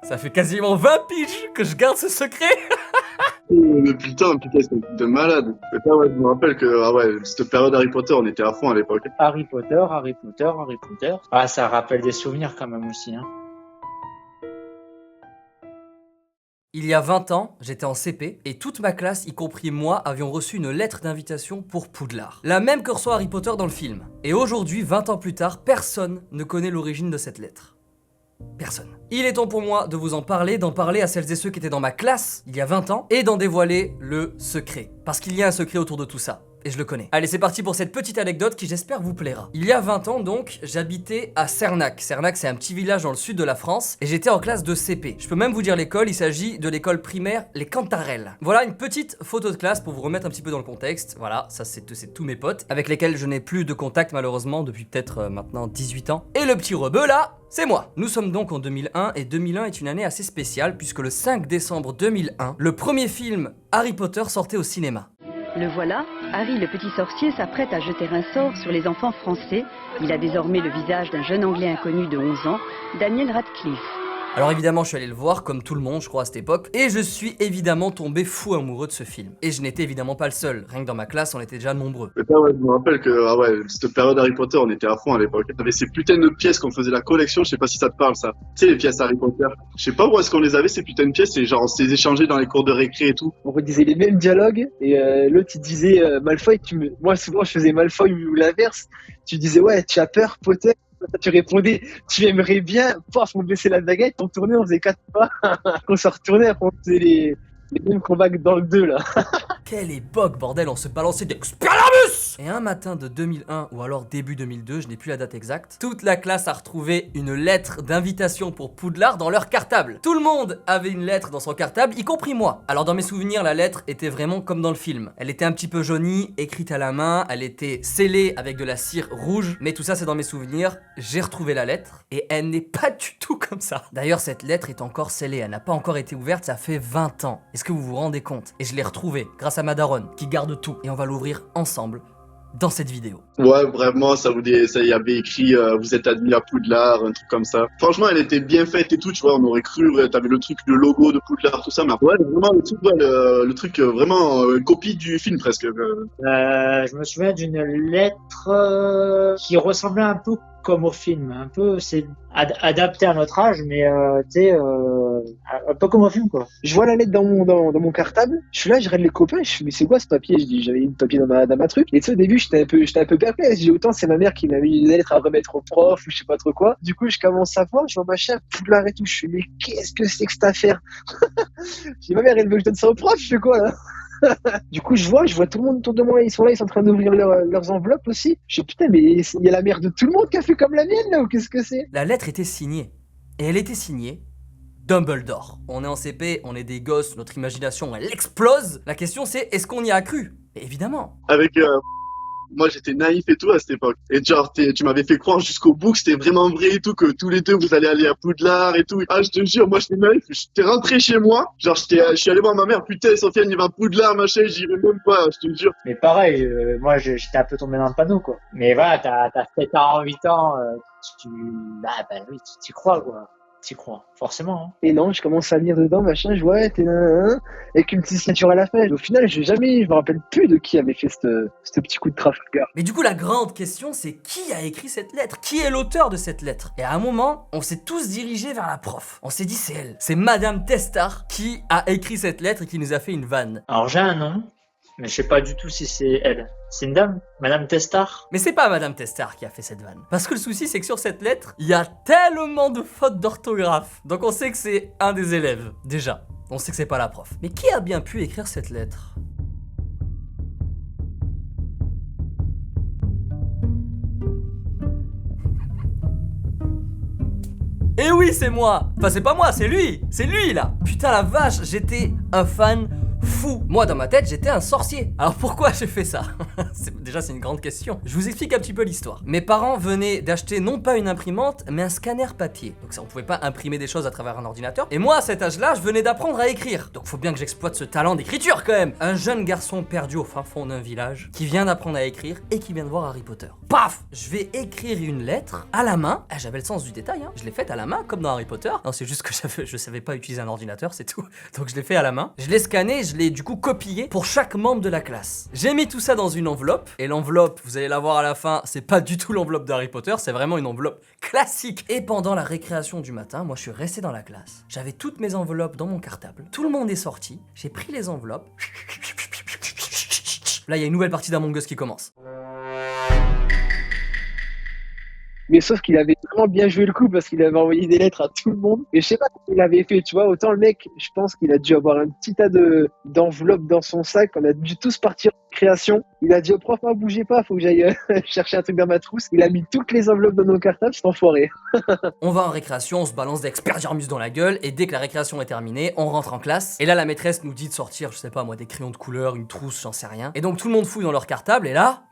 Ça fait quasiment 20 piges que je garde ce secret. Putain, c'est de malade. Et ça, ouais, je me rappelle que, ah ouais, cette période Harry Potter, on était à fond à l'époque. Harry Potter. Ah, ça rappelle des souvenirs quand même aussi, hein. Il y a 20 ans, j'étais en CP et toute ma classe, y compris moi, avions reçu une lettre d'invitation pour Poudlard. La même que reçoit Harry Potter dans le film. Et aujourd'hui, 20 ans plus tard, personne ne connaît l'origine de cette lettre. Personne. Il est temps pour moi de vous en parler, d'en parler à celles et ceux qui étaient dans ma classe il y a 20 ans et d'en dévoiler le secret. Parce qu'il y a un secret autour de tout ça. Et je le connais. Allez, c'est parti pour cette petite anecdote qui j'espère vous plaira. Il y a 20 ans donc, j'habitais à Cernac. Cernac, c'est un petit village dans le sud de la France et j'étais en classe de CP. Je peux même vous dire l'école, il s'agit de l'école primaire Les Cantarelles. Voilà une petite photo de classe pour vous remettre un petit peu dans le contexte. Voilà, ça c'est tous mes potes avec lesquels je n'ai plus de contact malheureusement depuis peut-être maintenant 18 ans. Et le petit rebeu là, c'est moi. Nous sommes donc en 2001 et 2001 est une année assez spéciale puisque le 5 décembre 2001, le premier film Harry Potter sortait au cinéma. Le voilà, Harry le petit sorcier s'apprête à jeter un sort sur les enfants français. Il a désormais le visage d'un jeune anglais inconnu de 11 ans, Daniel Radcliffe. Alors évidemment, je suis allé le voir, comme tout le monde, je crois, à cette époque, et je suis évidemment tombé fou amoureux de ce film. Et je n'étais évidemment pas le seul, rien que dans ma classe, on était déjà nombreux. Et ça, ouais, je me rappelle que, ah ouais, cette période Harry Potter, on était à fond à l'époque. On avait ces putains de pièces qu'on faisait la collection, je sais pas si ça te parle, ça. Tu sais, les pièces Harry Potter. Je sais pas où est-ce qu'on les avait, ces putains de pièces, et genre, on s'est échangés dans les cours de récré et tout. On redisait les mêmes dialogues, et l'autre il disait Malfoy, moi souvent je faisais Malfoy ou l'inverse. Tu disais, ouais, tu as peur, Potter? Tu répondais, tu aimerais bien, paf, on baissait la baguette, on tournait, on faisait 4 pas, on se retournait, après on faisait les mêmes combats que dans le 2 là. Quelle époque, bordel, on se balançait des Expelliarmus! Et un matin de 2001, ou alors début 2002, je n'ai plus la date exacte, toute la classe a retrouvé une lettre d'invitation pour Poudlard dans leur cartable. Tout le monde avait une lettre dans son cartable, y compris moi. Alors dans mes souvenirs, la lettre était vraiment comme dans le film. Elle était un petit peu jaunie, écrite à la main, elle était scellée avec de la cire rouge, mais tout ça c'est dans mes souvenirs. J'ai retrouvé la lettre, et elle n'est pas du tout comme ça. D'ailleurs, cette lettre est encore scellée, elle n'a pas encore été ouverte, ça fait 20 ans. Est-ce que vous vous rendez compte? Et je l'ai retrouvée grâce à ma daronne, qui garde tout, et on va l'ouvrir ensemble dans cette vidéo. Ouais, vraiment, ça y avait écrit vous êtes admis à Poudlard, un truc comme ça. Franchement, elle était bien faite et tout, tu vois, on aurait cru, t'avais le truc, le logo de Poudlard, tout ça, mais ouais, vraiment, le truc, vraiment, copie du film presque. Je me souviens d'une lettre qui ressemblait un peu comme au film, un peu, c'est adapté à notre âge, mais tu sais, un peu comme au film quoi. Je vois la lettre dans mon cartable, je suis là, je regarde les copains, je fais mais c'est quoi ce papier? Je dis j'avais une papier dans ma truc, et tu sais au début j'étais un peu perplexe, j'ai autant c'est ma mère qui m'a mis une lettre à remettre au prof ou je sais pas trop quoi. Du coup je commence à voir, je vois machin, Poudlard et tout, je fais mais qu'est-ce que c'est que cette affaire? Je dis ma mère elle veut que je donne ça au prof, je fais quoi là? Du coup, je vois tout le monde autour de moi, ils sont là, ils sont en train d'ouvrir leurs enveloppes aussi. Je dis putain, mais il y a la mère de tout le monde qui a fait comme la mienne là, ou qu'est-ce que c'est? La lettre était signée, et elle était signée Dumbledore. On est en CP, on est des gosses, notre imagination elle explose. La question c'est, est-ce qu'on y a cru? Et évidemment. Avec moi j'étais naïf et tout à cette époque. Et genre tu m'avais fait croire jusqu'au bout que c'était vraiment vrai et tout, que tous les deux vous allez aller à Poudlard et tout. Ah je te jure, moi j'étais naïf, j'étais rentré chez moi, genre je suis allé voir ma mère, putain Sofiane il va à Poudlard machin, j'irai même pas, je te jure. Mais pareil, moi j'étais un peu tombé dans le panneau quoi. Mais voilà, t'as 7 ans, 8 ans, bah oui, tu crois quoi. T'y crois, forcément. Hein. Et non, je commence à lire dedans, machin, je vois, ouais, t'es avec une petite signature à la fin. Au final, je me rappelle plus de qui avait fait ce petit coup de Trafalgar. Mais du coup, la grande question, c'est qui a écrit cette lettre? Qui est l'auteur de cette lettre? Et à un moment, on s'est tous dirigés vers la prof. On s'est dit, c'est elle. C'est Madame Testard qui a écrit cette lettre et qui nous a fait une vanne. Alors j'ai un nom, mais je sais pas du tout si c'est elle. C'est une dame, Madame Testard. Mais c'est pas Madame Testard qui a fait cette vanne. Parce que le souci, c'est que sur cette lettre, il y a tellement de fautes d'orthographe. Donc on sait que c'est un des élèves, déjà. On sait que c'est pas la prof. Mais qui a bien pu écrire cette lettre? Eh oui, c'est moi. Enfin, c'est pas moi, c'est lui là. Putain, la vache, j'étais un fan fou. Moi, dans ma tête, j'étais un sorcier. Alors pourquoi j'ai fait ça? Déjà, c'est une grande question. Je vous explique un petit peu l'histoire. Mes parents venaient d'acheter non pas une imprimante, mais un scanner papier. Donc ça, on pouvait pas imprimer des choses à travers un ordinateur. Et moi, à cet âge-là, je venais d'apprendre à écrire. Donc faut bien que j'exploite ce talent d'écriture quand même. Un jeune garçon perdu au fin fond d'un village, qui vient d'apprendre à écrire et qui vient de voir Harry Potter. Paf! Je vais écrire une lettre à la main. Ah, j'avais le sens du détail, hein. Je l'ai faite à la main, comme dans Harry Potter. Non, c'est juste que je savais pas utiliser un ordinateur, c'est tout. Donc je l'ai fait à la main. Je l'ai scanné, je l'ai du coup copié pour chaque membre de la classe. J'ai mis tout ça dans une enveloppe. Et l'enveloppe, vous allez la voir à la fin, c'est pas du tout l'enveloppe d'Harry Potter, c'est vraiment une enveloppe classique. Et pendant la récréation du matin, moi je suis resté dans la classe. J'avais toutes mes enveloppes dans mon cartable. Tout le monde est sorti. J'ai pris les enveloppes. Là, il y a une nouvelle partie d'Among Us qui commence. Mais sauf qu'il avait vraiment bien joué le coup parce qu'il avait envoyé des lettres à tout le monde. Et je sais pas ce qu'il avait fait, tu vois. Autant le mec, je pense qu'il a dû avoir un petit tas d'enveloppes dans son sac. On a dû tous partir en création. Il a dit au prof, ah, bougez pas, faut que j'aille chercher un truc dans ma trousse. Il a mis toutes les enveloppes dans nos cartables, cet enfoiré. On va en récréation, on se balance d'Expertjarmus dans la gueule. Et dès que la récréation est terminée, on rentre en classe. Et là, la maîtresse nous dit de sortir, je sais pas moi, des crayons de couleur, une trousse, j'en sais rien. Et donc tout le monde fouille dans leur cartable. Et là,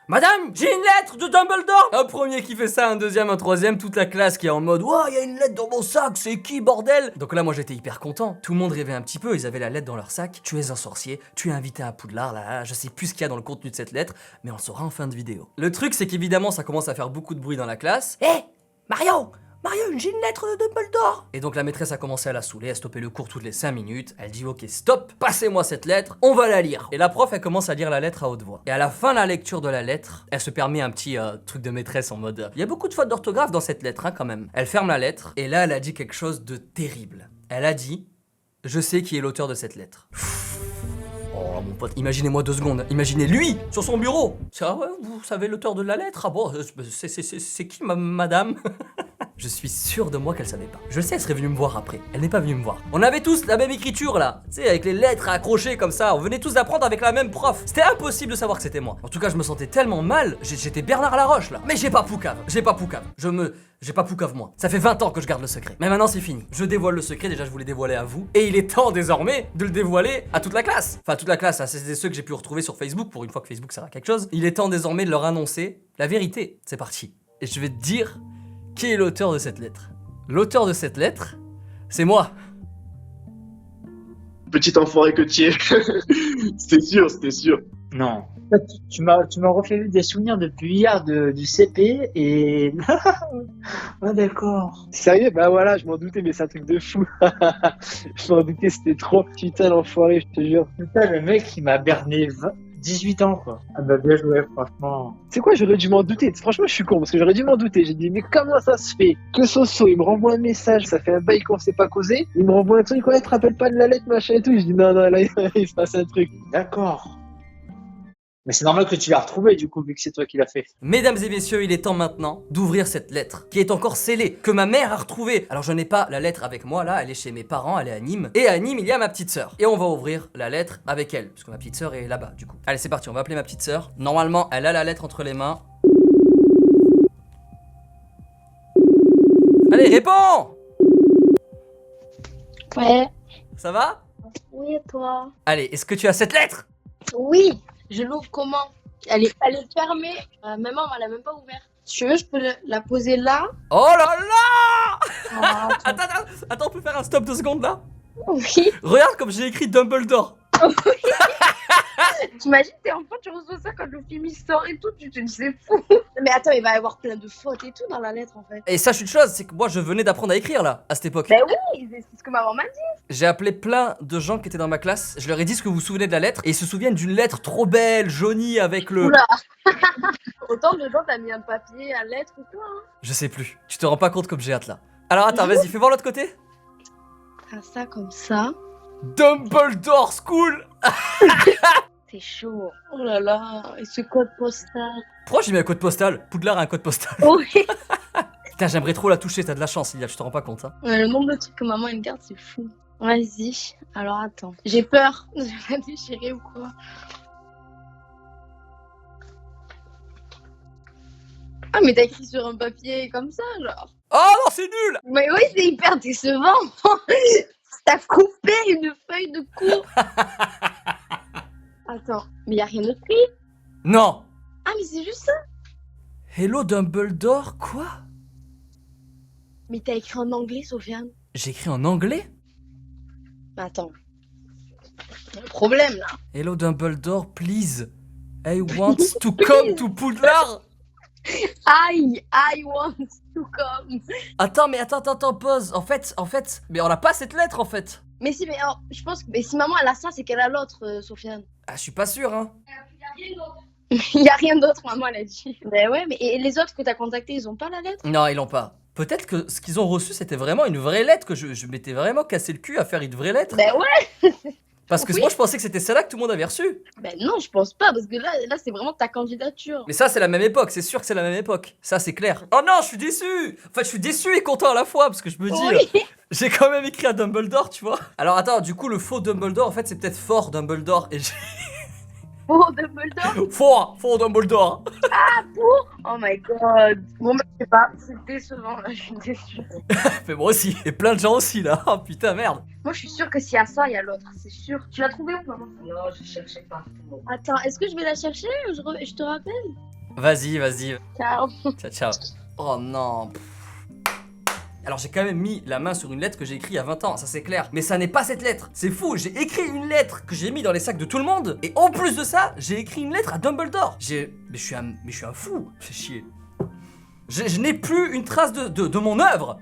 Madame, j'ai une lettre de Dumbledore! Un premier qui fait ça, un deuxième, un troisième, toute la classe qui est en mode ouah, il y a une lettre dans mon sac, c'est qui bordel? Donc là, moi j'étais hyper content. Tout le monde rêvait un petit peu, ils avaient la lettre dans leur sac. Tu es un sorcier, tu es invité à Poudlard, là, je sais plus ce qu'il y a dans le contenu de cette lettre, mais on le saura en fin de vidéo. Le truc, c'est qu'évidemment, ça commence à faire beaucoup de bruit dans la classe. Hé, Mario! Mario, j'ai une lettre de Dumbledore! Et donc la maîtresse a commencé à la saouler, à stopper le cours toutes les 5 minutes. Elle dit ok stop, passez-moi cette lettre, on va la lire. Et la prof elle commence à lire la lettre à haute voix. Et à la fin de la lecture de la lettre, elle se permet un petit truc de maîtresse en mode il y a beaucoup de fautes d'orthographe dans cette lettre hein, quand même. Elle ferme la lettre et là elle a dit quelque chose de terrible. Elle a dit je sais qui est l'auteur de cette lettre. Oh mon pote, imaginez-moi 2 secondes, imaginez lui sur son bureau. Ah ouais, vous savez l'auteur de la lettre? Ah bon, c'est qui madame? Je suis sûr de moi qu'elle savait pas. Je sais, elle serait venue me voir après. Elle n'est pas venue me voir. On avait tous la même écriture là, tu sais, avec les lettres accrochées comme ça. On venait tous d'apprendre avec la même prof. C'était impossible de savoir que c'était moi. En tout cas, je me sentais tellement mal. J'étais Bernard Laroche là. Mais j'ai pas poucave. J'ai pas poucave moi. Ça fait 20 ans que je garde le secret. Mais maintenant c'est fini. Je dévoile le secret, déjà je vous l'ai dévoilé à vous. Et il est temps désormais de le dévoiler à toute la classe. Enfin toute la classe, hein, c'est ceux que j'ai pu retrouver sur Facebook pour une fois que Facebook sert à quelque chose. Il est temps désormais de leur annoncer la vérité. C'est parti. Et je vais te dire qui est l'auteur de cette lettre. L'auteur de cette lettre, c'est moi. Petit enfoiré que tu es. C'était sûr, c'était sûr. Non. Tu m'as refait des souvenirs depuis hier du CP et... Ah d'accord. Sérieux? Bah voilà, je m'en doutais, mais c'est un truc de fou. Je m'en doutais, c'était trop. Putain, l'enfoiré, je te jure. Putain, le mec, il m'a berné 18 ans, quoi. Ah bah bien joué, franchement. C'est quoi, j'aurais dû m'en douter. Franchement, je suis con, parce que j'aurais dû m'en douter. J'ai dit, mais comment ça se fait que Soso, il me renvoie un message, ça fait un bail qu'on s'est pas causé, il me renvoie un truc, ouais, tu te rappelles pas de la lettre, machin et tout. Je dis, non, là, il se passe un truc. D'accord. Mais c'est normal que tu l'as retrouvé, du coup, vu que c'est toi qui l'as fait. Mesdames et messieurs, il est temps maintenant d'ouvrir cette lettre, qui est encore scellée, que ma mère a retrouvée. Alors je n'ai pas la lettre avec moi là, elle est chez mes parents, elle est à Nîmes. Et à Nîmes, il y a ma petite sœur. Et on va ouvrir la lettre avec elle, parce que ma petite sœur est là-bas, du coup. Allez, c'est parti, on va appeler ma petite sœur. Normalement, elle a la lettre entre les mains. Allez, réponds! Ouais. Ça va? Oui, et toi? Allez, est-ce que tu as cette lettre? Oui. Je l'ouvre comment? Elle est fermée. Maman, elle l'a même pas ouverte. Si tu veux, je peux la poser là. Oh là là! Ah, Attends, on peut faire un stop 2 secondes là? oui. Regarde comme j'ai écrit Dumbledore. T'imagines, t'es enfant, tu reçois ça quand le film il sort et tout, tu te dis c'est fou. Mais attends, il va y avoir plein de fautes et tout dans la lettre en fait. Et sache une chose, c'est que moi je venais d'apprendre à écrire là, à cette époque. Ben oui, c'est ce que maman m'a dit. J'ai appelé plein de gens qui étaient dans ma classe, je leur ai dit ce que vous vous souvenez de la lettre, et ils se souviennent d'une lettre trop belle, jaunie avec le... Oula. Autant de gens t'as mis un papier, à lettre ou quoi hein. Je sais plus, tu te rends pas compte comme j'ai hâte là. Alors attends, vas-y, fais voir l'autre côté. Faire ça comme ça. Dumbledore School. C'est chaud. Oh là là, et ce code postal. Pourquoi j'ai mis un code postal? Poudlard a un code postal. Oui. Putain, j'aimerais trop la toucher, t'as de la chance, Ilia, tu te rends pas compte hein. Le nombre de trucs que maman elle garde, c'est fou. Vas-y, alors attends. J'ai peur, je vais la déchirer ou quoi. Ah mais t'as écrit sur un papier comme ça, genre. Oh non, c'est nul. Mais oui, c'est hyper décevant. T'as coupé une feuille de cours. attends, mais y a rien d'écrit. Non. Ah, mais c'est juste ça. Hello Dumbledore, quoi? Mais t'as écrit en anglais, Sofiane. J'ai écrit en anglais? Mais attends. Y a un problème, là. Hello Dumbledore, please. I want to come to Poudlard. I want to come. Attends, pause. En fait, mais on n'a pas cette lettre en fait. Mais si, mais alors, je pense que mais si maman elle a ça, c'est qu'elle a l'autre, Sofiane. Ah, je suis pas sûr, hein. Il y a rien d'autre, maman elle a dit. Mais ouais, mais et les autres que t'as contactés, ils ont pas la lettre? Non, ils l'ont pas. Peut-être que ce qu'ils ont reçu, c'était vraiment une vraie lettre, que je m'étais vraiment cassé le cul à faire une vraie lettre. Ben ouais. Parce que oui. moi, je pensais que c'était celle-là que tout le monde avait reçue. Ben non, je pense pas, parce que là c'est vraiment ta candidature. Mais ça, c'est la même époque, c'est sûr que c'est la même époque. Ça, c'est clair. Oh non, je suis déçu. En fait, je suis déçu et content à la fois, parce que je me dis, Oui. j'ai quand même écrit à Dumbledore, tu vois. Alors attends, du coup, le faux Dumbledore, en fait, c'est peut-être fort Dumbledore. Et j'ai... Oh, Dumbledore. Faux Dumbledore. Oh my god. Bon, bah, je sais pas, c'est décevant là, je suis déçue. Mais moi aussi, et plein de gens aussi, là. Oh putain, merde. Moi, je suis sûre que s'il y a ça, il y a l'autre, c'est sûr. Tu l'as trouvé ou pas? Non, je cherchais partout. Attends, est-ce que je vais la chercher ou je te rappelle? Vas-y. Ciao. Ciao. Oh non. Alors j'ai quand même mis la main sur une lettre que j'ai écrite il y a 20 ans, ça c'est clair. Mais ça n'est pas cette lettre. C'est fou, j'ai écrit une lettre que j'ai mis dans les sacs de tout le monde. Et en plus de ça, j'ai écrit une lettre à Dumbledore. Mais je suis un fou. Fais chier. Je n'ai plus une trace de mon œuvre.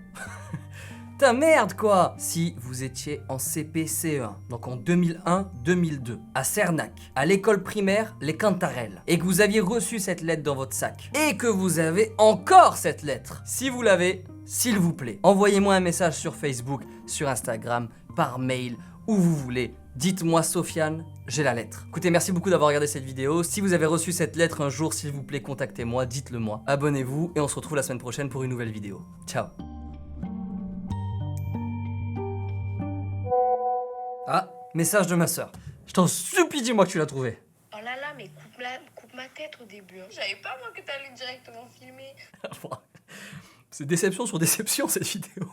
Putain, merde quoi. Si vous étiez en CP-CE1, donc en 2001-2002, à Cernac, à l'école primaire Les Cantarelles, et que vous aviez reçu cette lettre dans votre sac, et que vous avez encore cette lettre, si vous l'avez, s'il vous plaît, envoyez-moi un message sur Facebook, sur Instagram, par mail, où vous voulez. Dites-moi Sofiane, j'ai la lettre. Écoutez, merci beaucoup d'avoir regardé cette vidéo. Si vous avez reçu cette lettre un jour, s'il vous plaît, contactez-moi, dites-le moi. Abonnez-vous, et on se retrouve la semaine prochaine pour une nouvelle vidéo. Ciao. Ah, message de ma soeur. Je t'en supplie, dis-moi que tu l'as trouvé. Oh là là, mais coupe ma tête au début. Je savais pas moi que t'allais directement filmer. C'est déception sur déception cette vidéo.